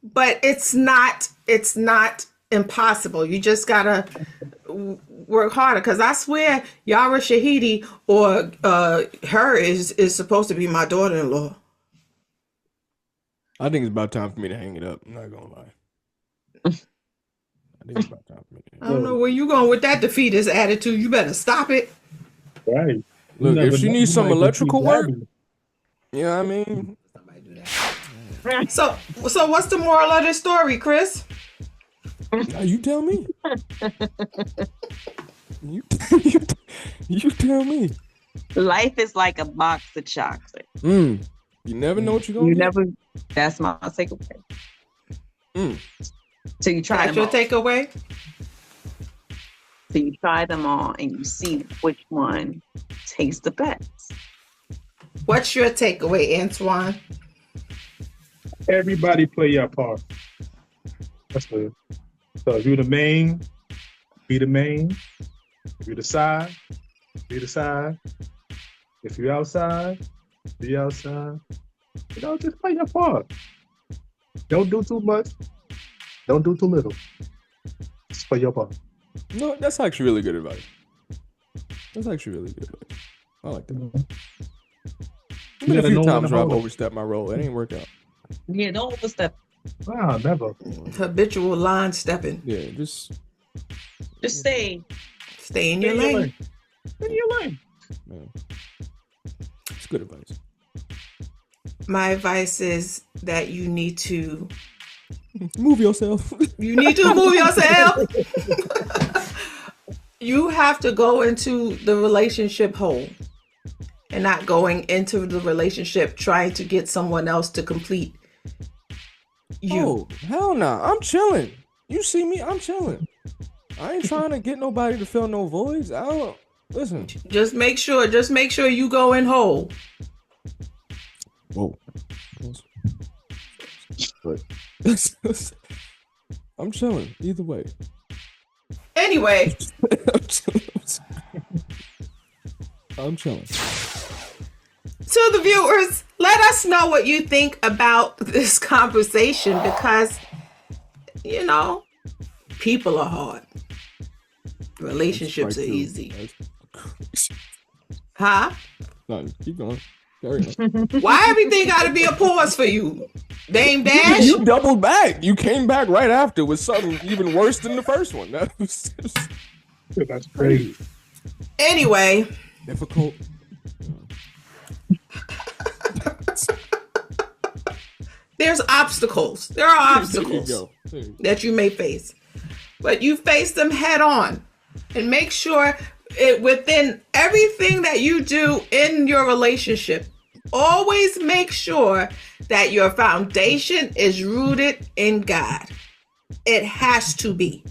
But it's not impossible. You just gotta work harder. Cause I swear Yara Shahidi or her is supposed to be my daughter-in-law. I think it's about time for me to hang it up. I'm not gonna lie. I think it's about time for me. I don't know where you going with that defeatist attitude. You better stop it. Right. Look, never if she know. needs You some might just be electrical work, blabbing. you know what I mean? Somebody do that. So what's the moral of this story, Chris? Now you tell me. you, you tell me. Life is like a box of chocolate. You never know what you're gonna You get. never. That's my takeaway. So you try That's them your all. takeaway? So you try them all, and you see which one tastes the best. What's your takeaway, Antoine? Everybody play your part. That's good. So if you're the main, be the main. If you're the side, be the side. If you're outside, be outside. You know, just play your part. Don't do too much. Don't do too little. Just play your part. No, that's actually really good advice. That's actually really good advice. I like that. You Been a gotta few know when times to where I've hold it. overstepped my role. It ain't worked out. Yeah, don't overstep. Wow, never. Habitual line stepping. Yeah, just Just say, Stay in your lane. Stay in your lane. man. It's good advice. My advice is that you need to Move yourself. move yourself. You have to go into the relationship whole and not going into the relationship trying to get someone else to complete you. Oh, hell nah. I'm chilling. You see me, I'm chilling. I ain't trying to get nobody to fill no voids. I don't listen. Just make sure you go in whole. Whoa. But I'm chilling either way. Anyway, I'm chilling. to the viewers, let us know what you think about this conversation because, you know, people are hard. Relationships are easy. Huh? No, keep going. Carry on. Why everything got to be a pause for you? Dame Dash? You doubled back. You came back right after with something even worse than the first one. That was That's crazy. Anyway, difficult. there's obstacles. There are There you obstacles go. There you go. that you may face, but you face them head on and make sure within everything that you do in your relationship, always make sure that your foundation is rooted in God. It has to be.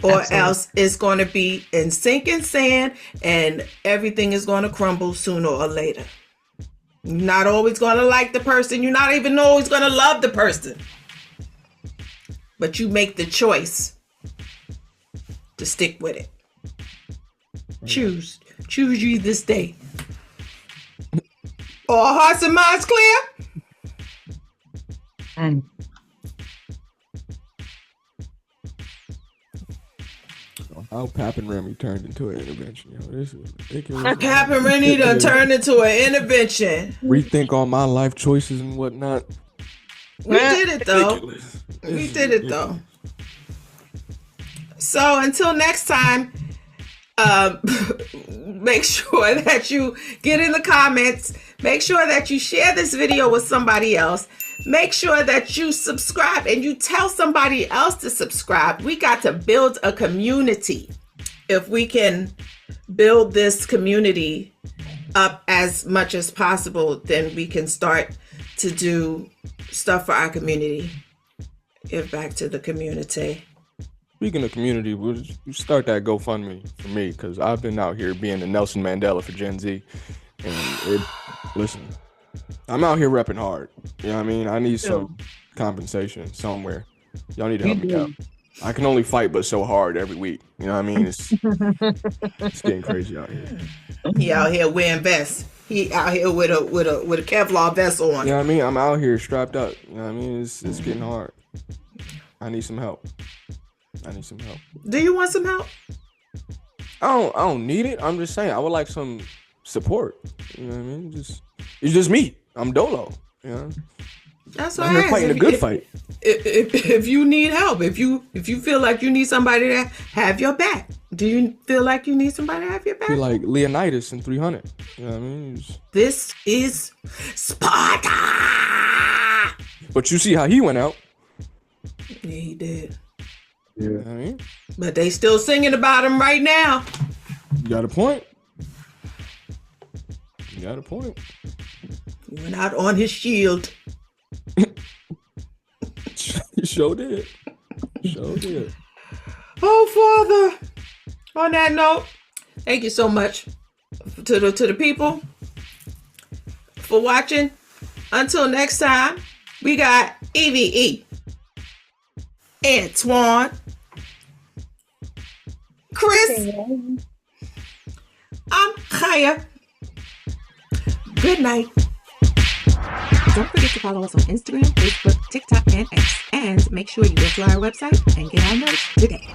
Or Absolutely. else it's going to be in sinking sand and everything is going to crumble sooner or later. You're not always going to like the person. You're not even always going to love the person. But you make the choice to stick with it. Choose you this day. All hearts and minds clear? and How Pap and Remy turned into an intervention. Yo, this is ridiculous. Cap and Rennie done turned into an intervention. Rethink on my life choices and whatnot. We did it though. Ridiculous. We did it though. So until next time, make sure that you get in the comments. Make sure that you share this video with somebody else. Make sure that you subscribe and you tell somebody else to subscribe. We got to build a community. If we can build this community up as much as possible, then we can start to do stuff for our community. Give back to the community. Speaking of community, we'll start that GoFundMe for me because I've been out here being the Nelson Mandela for Gen Z. And listen, I'm out here repping hard. You know what I mean? I need some compensation somewhere. Y'all need to help me out. I can only fight but so hard every week. You know what I mean? It's getting crazy out here. He out here wearing vests. He out here with a Kevlar vest on. You know what I mean? I'm out here strapped up. You know what I mean? It's getting hard. I need some help. Do you want some help? I don't need it. I'm just saying I would like some support. You know what I mean? It's just me. I'm Dolo. You know? That's I'm why I here fighting a good asked. fight. If you need help, if you feel like you need somebody to have your back, do you feel like you need somebody to have your back? Be like Leonidas in 300. You know what I mean? This is Sparta. But you see how he went out. Yeah, he did. You know what I mean? But they still singing about him right now. You got a point. You got a point. He went out on his shield. You sure did. Sure did. Oh, Father. On that note, thank you so much to the people for watching. Until next time, we got EVE, Antoine, Chris, I'm Kaya. Good night. Don't forget to follow us on Instagram, Facebook, TikTok, and X. And make sure you go to our website and get our merch today.